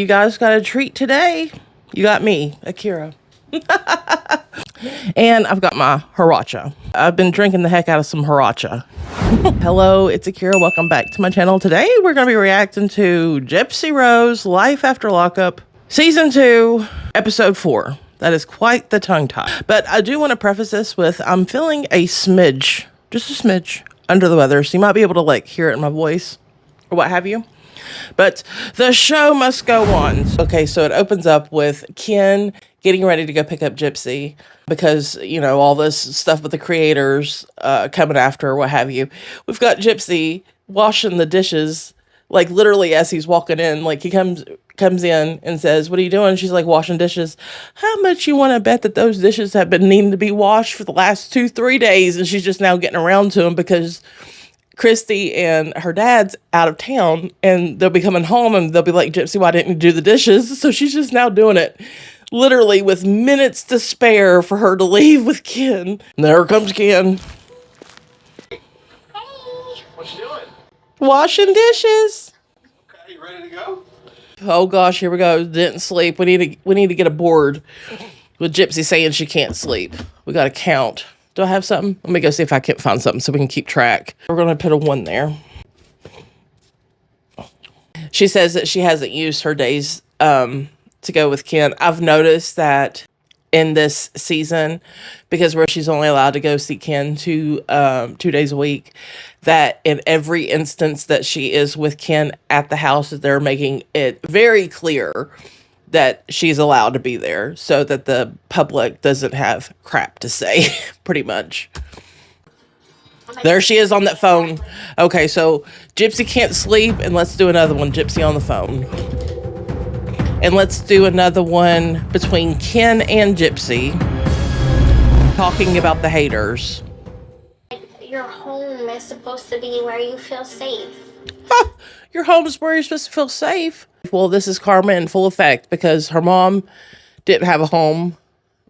You guys got a treat today. You got me, AKERRA. And I've got my Hiracha. I've been drinking the heck out of some Hiracha. Hello, it's AKERRA. Welcome back to my channel. Today we're going to be reacting to Gypsy Rose, Life After Lockup, Season 2, Episode 4. That is quite the tongue tie. But I do want to preface this with I'm feeling a smidge, just a smidge, under the weather. So you might be able to hear it in my voice or what have you. But the show must go on. Okay, so it opens up with Ken getting ready to go pick up Gypsy because, you know, all this stuff with the creators coming after or what have you. We've got Gypsy washing the dishes, literally as he's walking in. He comes in and says, "What are you doing?" She's like, "Washing dishes." "How much you want to bet that those dishes have been needing to be washed for the last 2-3 days?" And she's just now getting around to them because Christy and her dad's out of town and they'll be coming home and they'll be like, "Gypsy, why didn't you do the dishes?" So she's just now doing it, literally with minutes to spare for her to leave with Ken. And there comes Ken. Hey, what you doing? Washing dishes. Okay, you ready to go? Oh gosh, here we go. Didn't sleep. We need to get a board with Gypsy saying she can't sleep. We got to count. Do I have something? Let me go see if I can find something so we can keep track. We're going to put a 1 there. She says that she hasn't used her days to go with Ken. I've noticed that in this season, because where she's only allowed to go see Ken 2 days a week, that in every instance that she is with Ken at the house, that they're making it very clear that she's allowed to be there so that the public doesn't have crap to say, pretty much. There she is on that phone. Okay, so Gypsy can't sleep, and let's do another one, Gypsy on the phone. And let's do another one between Ken and Gypsy, talking about the haters. Your home is supposed to be where you feel safe. Huh, your home is where you're supposed to feel safe. Well, this is karma in full effect because her mom didn't have a home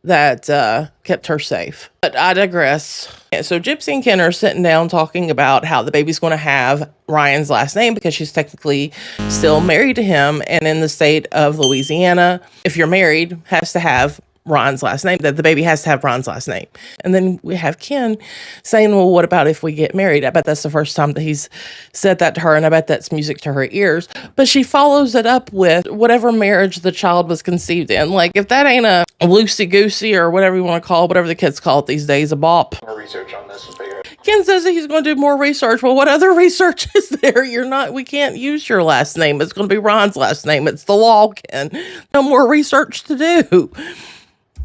that kept her safe. But I digress. Yeah, so Gypsy and Ken are sitting down talking about how the baby's going to have Ryan's last name because she's technically still married to him. And in the state of Louisiana, if you're married, has to have Ryan's last name, that the baby has to have Ryan's last name. And then we have Ken saying, "Well, what about if we get married?" I bet that's the first time that he's said that to her, and I bet that's music to her ears. But she follows it up with whatever marriage the child was conceived in. If that ain't a loosey-goosey or whatever you want to call it, whatever the kids call it these days, a bop. More research on this and figure it out. Ken says that he's going to do more research. Well, what other research is there? We can't use your last name. It's going to be Ron's last name. It's the law, Ken. No more research to do.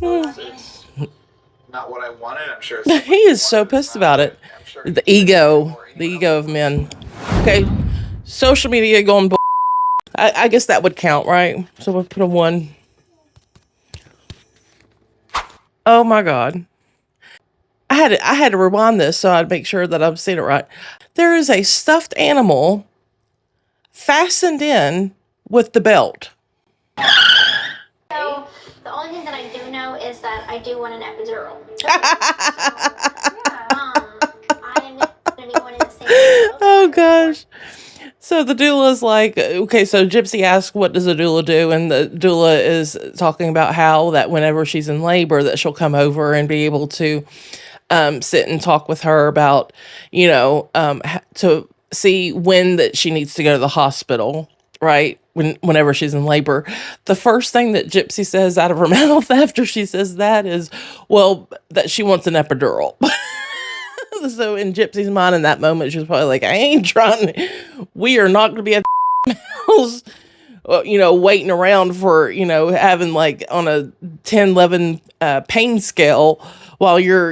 It's not what I wanted. I'm sure it's He is so pissed about it. Sure The ego of men. Okay, social media going I guess that would count, right? So we'll put a 1. Oh my God. I had to rewind this so I'd make sure that I'm saying it right. There is a stuffed animal fastened in with the belt. So the only thing that I do know is that I do want an epidural. I'm gonna be wanting the same. Oh gosh. So the doula is like, okay, so Gypsy asks, what does a doula do? And the doula is talking about how that whenever she's in labor, that she'll come over and be able to sit and talk with her about, to see when that she needs to go to the hospital, right? Whenever she's in labor. The first thing that Gypsy says out of her mouth after she says that is, well, that she wants an epidural. So in Gypsy's mind in that moment, she was probably like, I ain't trying we are not going to be at the house, waiting around for, having on a 10-11 pain scale while you're,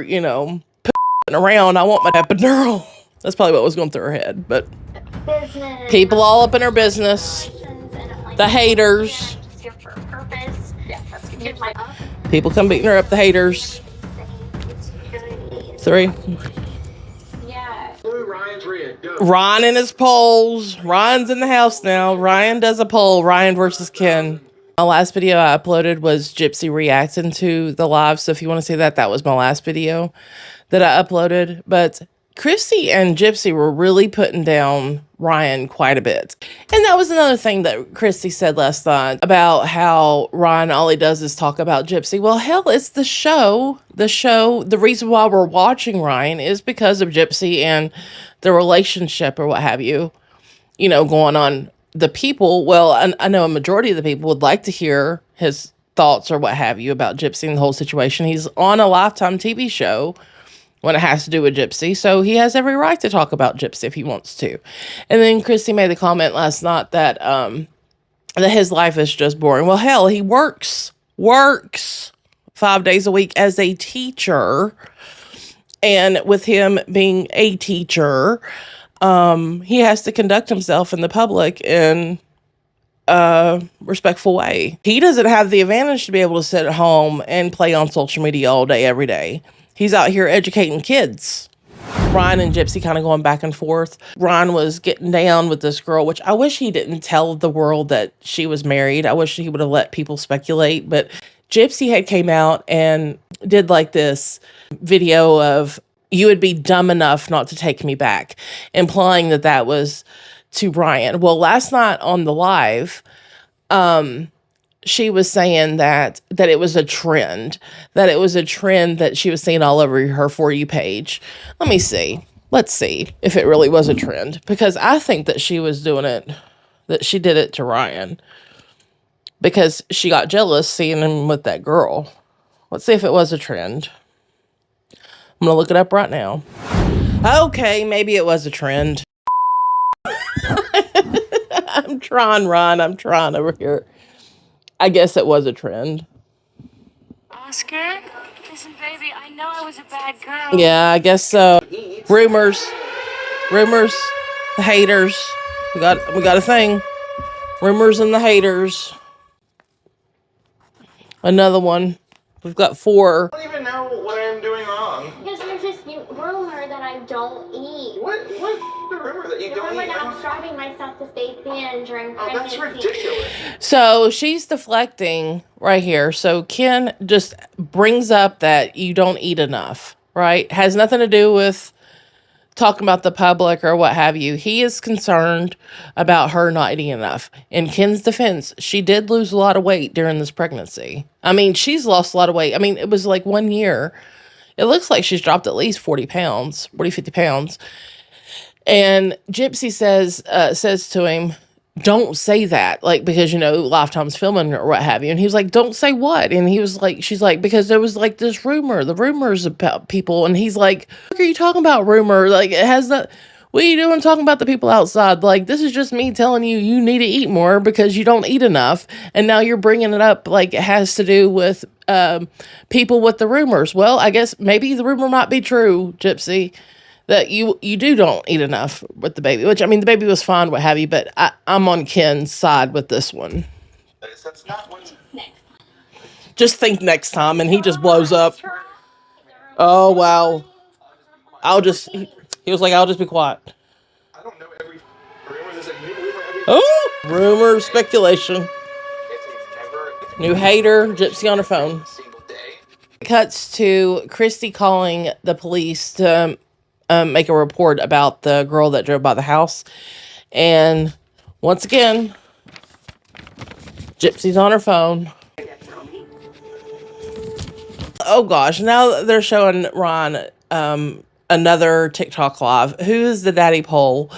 around. I want my epidural. That's probably what was going through her head. But Business, people all up in her business. The haters. People come beating her up, the haters. 3. Ryan and his polls. Ryan's in the house now. Ryan does a poll. Ryan versus Ken. My last video I uploaded was Gypsy reacting to the live. So if you want to see that, that was my last video that I uploaded. But Christy and Gypsy were really putting down Ryan quite a bit. And that was another thing that Christy said last night about how Ryan, all he does is talk about Gypsy. Well, hell, it's the show. The reason why we're watching Ryan is because of Gypsy and the relationship or what have you, going on. The people, well, I know a majority of the people would like to hear his thoughts or what have you about Gypsy and the whole situation. He's on a Lifetime TV show when it has to do with Gypsy, so he has every right to talk about Gypsy if he wants to. And then Christy made the comment last night that that his life is just boring. Well, hell, he works 5 days a week as a teacher, and with him being a teacher, he has to conduct himself in the public in a respectful way. He doesn't have the advantage to be able to sit at home and play on social media all day, every day. He's out here educating kids. Ryan and Gypsy kind of going back and forth. Ryan was getting down with this girl, which I wish he didn't tell the world that she was married. I wish he would have let people speculate. But Gypsy had came out and did like this video of, "You would be dumb enough not to take me back," implying that that was to Ryan. Well, last night on the live, she was saying that it was a trend, that she was seeing all over her For You page. Let me see. Let's see if it really was a trend, because I think that she was doing it, that she did it to Ryan because she got jealous seeing him with that girl. Let's see if it was a trend. I'm going to look it up right now. Okay, maybe it was a trend. I'm trying, Ron. I'm trying over here. I guess it was a trend. Oscar? Listen, baby, I know I was a bad girl. Yeah, I guess so. Rumors. The haters. We got a thing. Rumors and the haters. Another one. We've got 4. I don't even know what I'm doing wrong. Because there's this rumor that I don't eat. What's the rumor that you The don't rumor eat? that I'm starving myself to stay thin during Oh, that's pregnancy. ridiculous. So she's deflecting right here. So Ken just brings up that you don't eat enough, right? Has nothing to do with talking about the public or what have you. He is concerned about her not eating enough. In Ken's defense, she did lose a lot of weight during this pregnancy. I mean, she's lost a lot of weight. I mean, it was like 1 year. It looks like she's dropped at least 50 pounds. And Gypsy says to him, "Don't say that," like, because, Lifetime's filming or what have you. And he was like, "Don't say what?" And he was like, she's like, "Because there was like this the rumors about people." And he's like, "What are you talking about, rumor? Like, it has not, what are you doing talking about the people outside? Like, this is just me telling you, you need to eat more because you don't eat enough. And now you're bringing it up like it has to do with people with the rumors." Well, I guess maybe the rumor might be true, Gypsy, that you don't eat enough with the baby, which, I mean, the baby was fine, what have you, but I'm on Ken's side with this one. That's not what's... Just think next time, and he just blows up. Oh, wow. He was like, "I'll just be quiet." I don't know every rumor. There's a new rumor every day. Oh, rumor, speculation. It's a never... New hater, Gypsy on her phone. ...single day. Cuts to Christy calling the police to make a report about the girl that drove by the house. And once again, Gypsy's on her phone. Oh gosh, now they're showing Ron another TikTok live. Who is the daddy pole?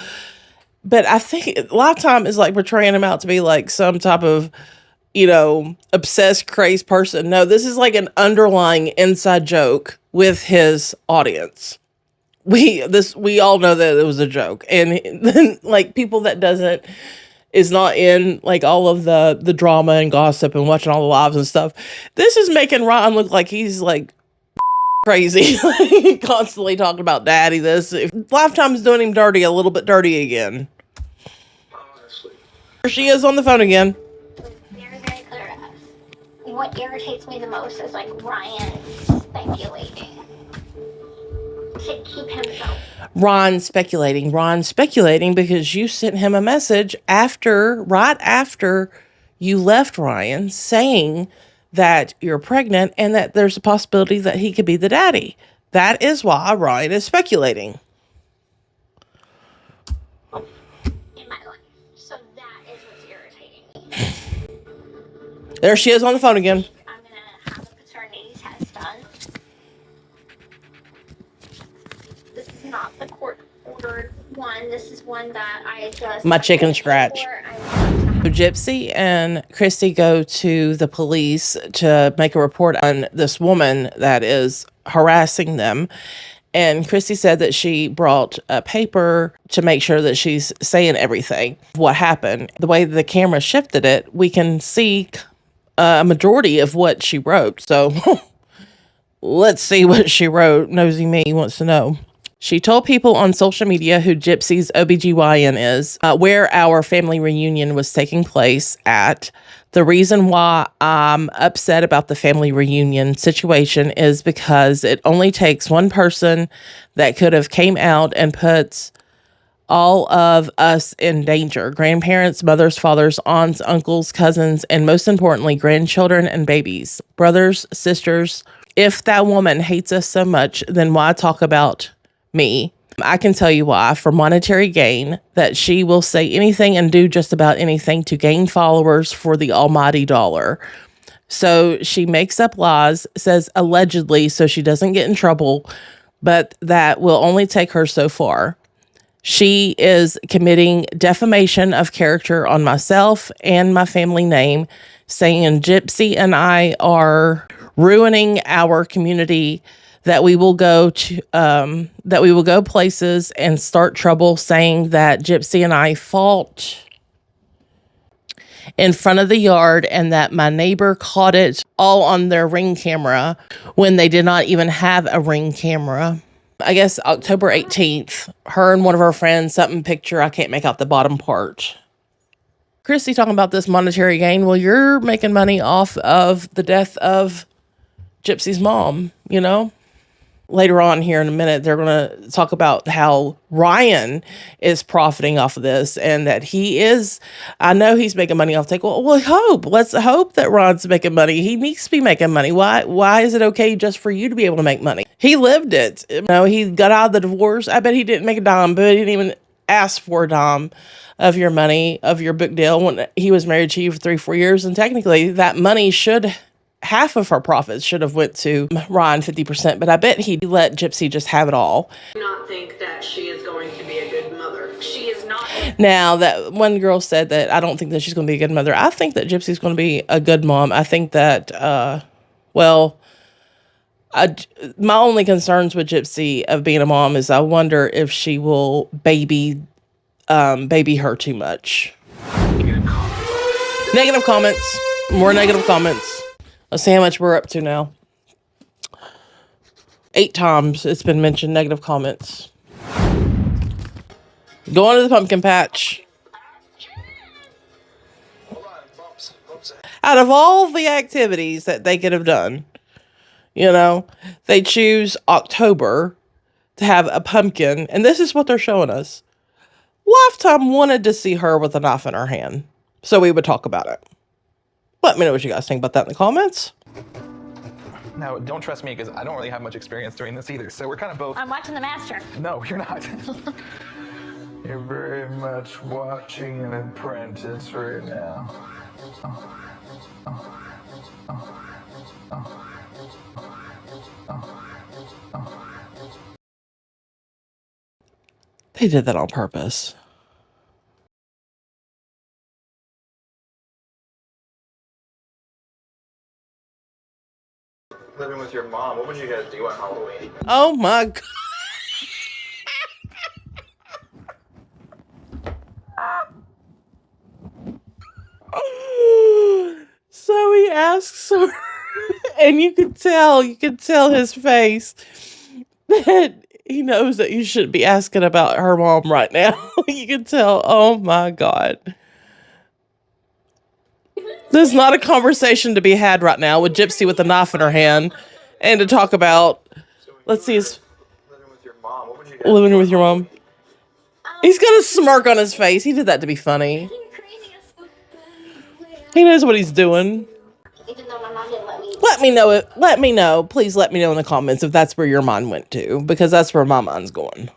But I think Lifetime is like portraying him out to be like some type of, obsessed, crazed person. No, this is like an underlying inside joke with his audience. We all know that it was a joke, and then like people that is not in like all of the drama and gossip and watching all the lives and stuff. This is making Ron look like he's like crazy, constantly talking about daddy. Lifetime's doing him dirty, a little bit dirty again. Honestly. Here she is on the phone again. Very, very clear to us. What irritates me the most is like Ryan speculating to keep himself. Ron speculating because you sent him a message right after you left Ryan, saying that you're pregnant and that there's a possibility that he could be the daddy. That is why Ryan is speculating. There she is on the phone again. I'm gonna have a paternity test done. This is not the court-ordered one. This is one that I just... My chicken scratch. Gypsy and Christy go to the police to make a report on this woman that is harassing them. And Christy said that she brought a paper to make sure that she's saying everything. What happened, the way the camera shifted it, we can see a majority of what she wrote. So let's see what she wrote. Nosy me wants to know. She told people on social media who Gypsy's OBGYN is, where our family reunion was taking place at. The reason why I'm upset about the family reunion situation is because it only takes one person that could have came out and put all of us in danger. Grandparents, mothers, fathers, aunts, uncles, cousins, and most importantly, grandchildren and babies, brothers, sisters. If that woman hates us so much, then why talk about me? I can tell you why. For monetary gain, that she will say anything and do just about anything to gain followers for the almighty dollar. So she makes up lies, says allegedly so she doesn't get in trouble, but that will only take her so far. She is committing defamation of character on myself and my family name, saying Gypsy and I are ruining our community, that we will go places and start trouble, saying that Gypsy and I fought in front of the yard and that my neighbor caught it all on their Ring camera when they did not even have a Ring camera. I guess October 18th, her and one of her friends, something picture, I can't make out the bottom part. Christy talking about this monetary gain. Well, you're making money off of the death of Gypsy's mom, you know? Later on here in a minute, they're going to talk about how Ryan is profiting off of this and that he is, I know he's making money off take. Well, let's hope that Ron's making money. He needs to be making money. Why is it okay just for you to be able to make money? He lived it. You know, he got out of the divorce. I bet he didn't make a dime, but he didn't even ask for a dime of your money, of your book deal when he was married to you for 3-4 years. And technically that money half of her profits should have went to Ryan 50%, but I bet he let Gypsy just have it all. I do not think that she is going to be a good mother. She is not. Now, that one girl said that I don't think that she's going to be a good mother. I think that Gypsy's going to be a good mom. I think that, my only concerns with Gypsy of being a mom is I wonder if she will baby her too much. Negative comments. More negative comments. Let's see how much we're up to now. 8 times it's been mentioned, negative comments. Going to the pumpkin patch. Hold on, bumps. Out of all the activities that they could have done, you know, they choose October to have a pumpkin. And this is what they're showing us. Lifetime wanted to see her with a knife in her hand, so we would talk about it. Let me know what you guys think about that in the comments. Now, don't trust me because I don't really have much experience doing this either, so we're kind of both... I'm watching The Master. No, you're not. You're very much watching an apprentice right now. They did that on purpose. Living with your mom, what would you guys do on Halloween? Oh my God. So he asks her, and you could tell his face that he knows that you shouldn't be asking about her mom right now. You can tell, oh my God. There's not a conversation to be had right now with Gypsy with a knife in her hand and to talk about, let's see, his Living with your mom, what would you guys living do with your mom. He's got a smirk on his face. He did that to be funny. He knows what he's doing. Even though my mom didn't let me. Let me know it. Let me know. Please let me know in the comments if that's where your mind went to, because that's where my mind's going.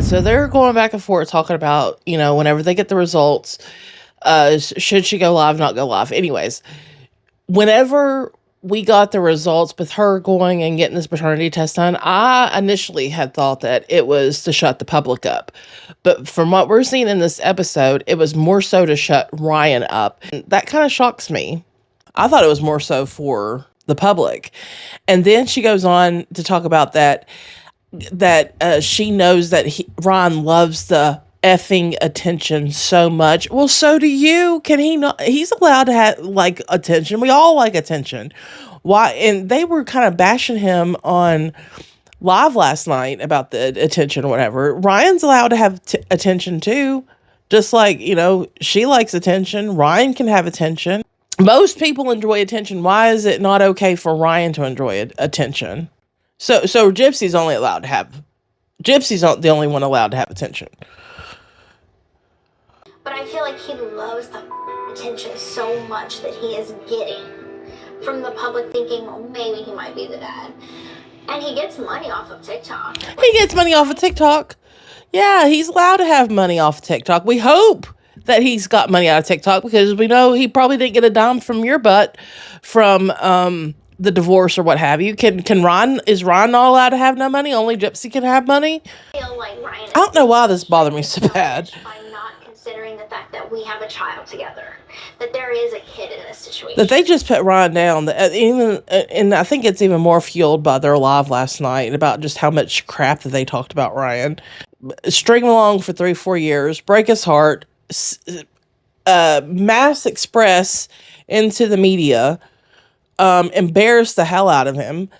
So they're going back and forth talking about, you know, whenever they get the results, Should she go live, not go live? Anyways, whenever we got the results with her going and getting this paternity test done, I initially had thought that it was to shut the public up. But from what we're seeing in this episode, it was more so to shut Ryan up. And that kind of shocks me. I thought it was more so for the public. And then she goes on to talk about that she knows that Ryan loves the effing attention so much. Well, so do you. Can he not? He's allowed to have like attention. We all like attention. Why? And they were kind of bashing him on live last night about the attention or whatever. Ryan's allowed to have attention too. Just like, she likes attention. Ryan can have attention. Most people enjoy attention. Why is it not okay for Ryan to enjoy attention? So Gypsy's only allowed to have. Gypsy's not the only one allowed to have attention. But I feel like he loves the attention so much that he is getting from the public, thinking, well, maybe he might be the dad. And he gets money off of TikTok. He gets money off of TikTok. Yeah, he's allowed to have money off of TikTok. We hope that he's got money out of TikTok, because we know he probably didn't get a dime from your butt from the divorce or what have you. Is Ryan not allowed to have no money? Only Gypsy can have money? I feel like Ryan, I don't know why this bothered me so bad. By not considering the fact that we have a child together, that there is a kid in this situation. That they just put Ryan down. And I think it's even more fueled by their live last night about just how much crap that they talked about Ryan. String him along for 3-4 years, break his heart, mass express into the media, embarrass the hell out of him,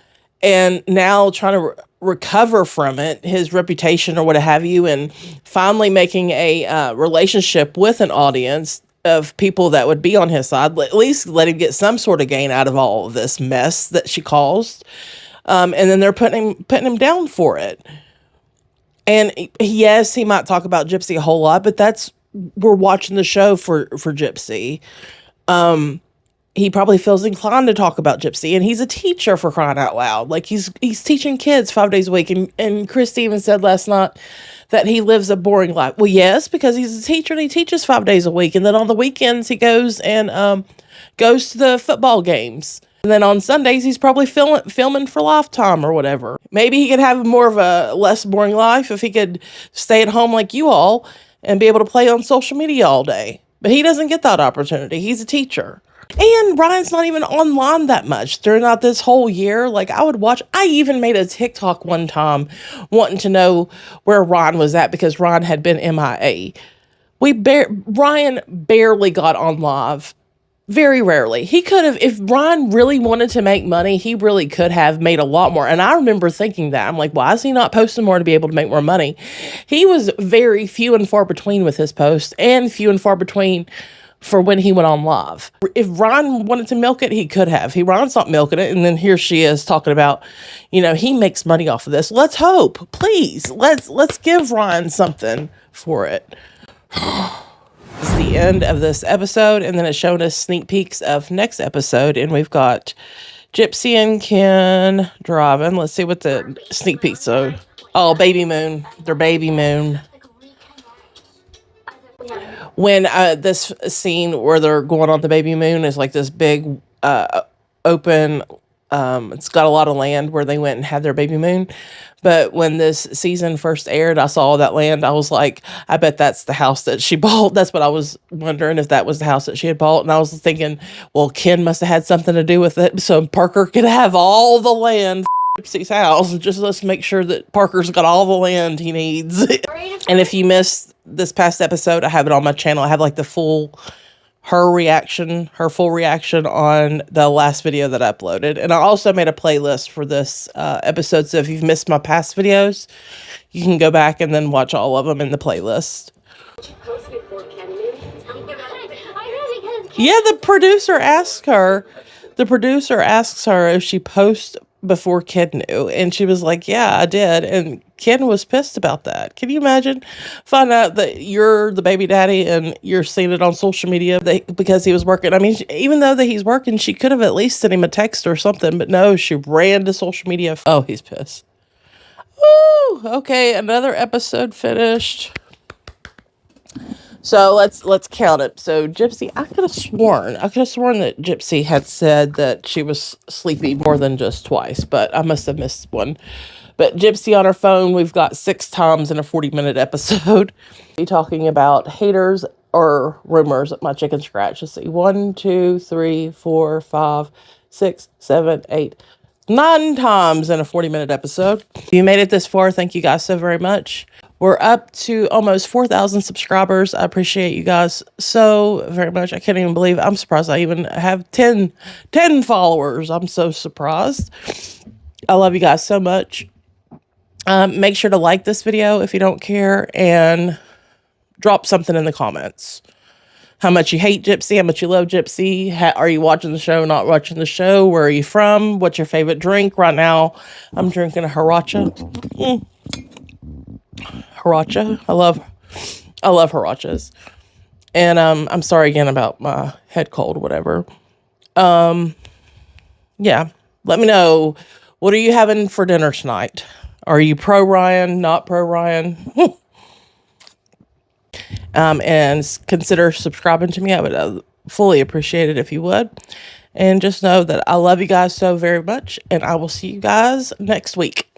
and now trying to recover from it, his reputation or what have you, and finally making a relationship with an audience of people that would be on his side. At least let him get some sort of gain out of all of this mess that she caused. And then they're putting him down for it. And yes, he might talk about Gypsy a whole lot, but we're watching the show for Gypsy. He probably feels inclined to talk about Gypsy, and he's a teacher, for crying out loud. Like he's teaching kids 5 days a week. And Christy even said last night that he lives a boring life. Well, yes, because he's a teacher and he teaches 5 days a week. And then on the weekends he goes and goes to the football games. And then on Sundays, he's probably filming for Lifetime or whatever. Maybe he could have more of a less boring life if he could stay at home like you all and be able to play on social media all day. But he doesn't get that opportunity. He's a teacher. And Ryan's not even online that much throughout this whole year. Like, I even made a TikTok one time wanting to know where Ryan was at, because Ryan had been MIA. Ryan barely got on live. Very rarely. He could have, if Ryan really wanted to make money, he really could have made a lot more. And I remember thinking that. I'm like, why is he not posting more to be able to make more money? He was very few and far between with his posts, and few and far between for when he went on live. If Ryan wanted to milk it, he could have. Ryan's not milking it. And then here she is talking about, he makes money off of this. Let's hope. Please. Let's give Ryan something for it. It's the end of this episode, and then it's showing us sneak peeks of next episode, and we've got Gypsy and Ken driving. Let's see what the sneak peeks are. Oh, baby moon. Their baby moon. When this scene where they're going on the baby moon is like this big open, it's got a lot of land where they went and had their baby moon. But when this season first aired, I saw that land. I was like, I bet that's the house that she bought. That's what I was wondering, if that was the house that she had bought. And I was thinking, well, Ken must have had something to do with it, so Parker could have all the land for Gypsy's house. Just let's make sure that Parker's got all the land he needs. And if you missed this past episode, I have it on my channel. I have like the full full reaction on the last video that I uploaded. And I also made a playlist for this episode, so if you've missed my past videos, you can go back and then watch all of them in the playlist. Yeah, the producer asks her if she posts before Ken knew, and she was like, yeah, I did. And Ken was pissed about that. Can you imagine? Find out that you're the baby daddy and you're seeing it on social media because he was working. I mean, even though that he's working, she could have at least sent him a text or something, but no, she ran to social media. Oh, he's pissed. Woo! Okay, another episode finished. So let's count it. So Gypsy, I could have sworn that Gypsy had said that she was sleepy more than just twice, but I must have missed one. But Gypsy on her phone, we've got 6 times in a 40-minute episode. Be talking about haters or rumors at my chicken scratch. Let's see, 1, 2, 3, 4, 5, 6, 7, 8, 9 times in a 40-minute episode. If you made it this far, thank you guys so very much. We're up to almost 4,000 subscribers. I appreciate you guys so very much. I can't even believe I'm surprised I even have 10 followers. I'm so surprised. I love you guys so much. Make sure to like this video if you don't care, and drop something in the comments. How much you hate Gypsy, how much you love Gypsy. Are you watching the show, not watching the show? Where are you from? What's your favorite drink? Right now, I'm drinking a Hiracha. Hiracha. I love Hirachas. And I'm sorry again about my head cold, whatever. Yeah. Let me know, what are you having for dinner tonight? Are you pro Ryan, not pro Ryan? And consider subscribing to me. I would fully appreciate it if you would. And just know that I love you guys so very much, and I will see you guys next week.